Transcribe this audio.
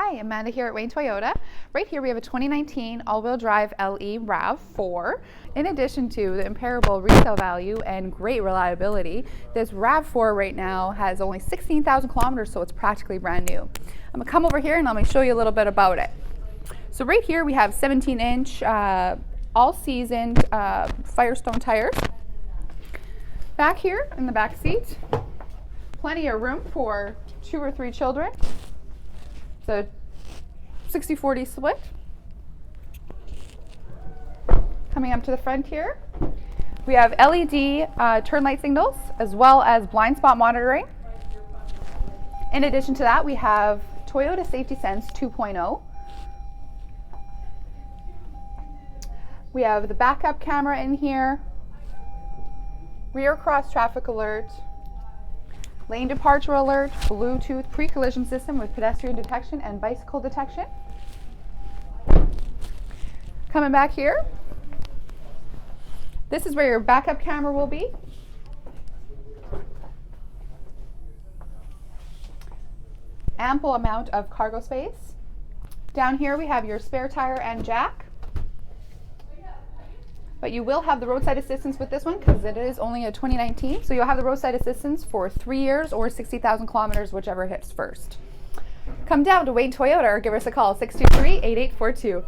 Hi, Amanda here at Wayne Toyota. Right here we have a 2019 all-wheel drive LE RAV4. In addition to the incomparable resale value and great reliability, this RAV4 right now has only 16,000 kilometers, so it's practically brand new. I'm gonna come over here and let me show you a little bit about it. So right here we have 17-inch all-seasoned Firestone tires. Back here in the back seat, plenty of room for 2 or 3 children. It's a 60-40 split. Coming up to the front here, we have LED turn light signals as well as blind spot monitoring. In addition to that, we have Toyota Safety Sense 2.0. We have the backup camera in here, rear cross traffic alert, lane departure alert, Bluetooth pre-collision system with pedestrian detection and bicycle detection. Coming back here, this is where your backup camera will be. Ample amount of cargo space. Down here we have your spare tire and jack. But you will have the roadside assistance with this one because it is only a 2019. So you'll have the roadside assistance for 3 years or 60,000 kilometers, whichever hits first. Come down to Wayne Toyota or give us a call, 623-8842.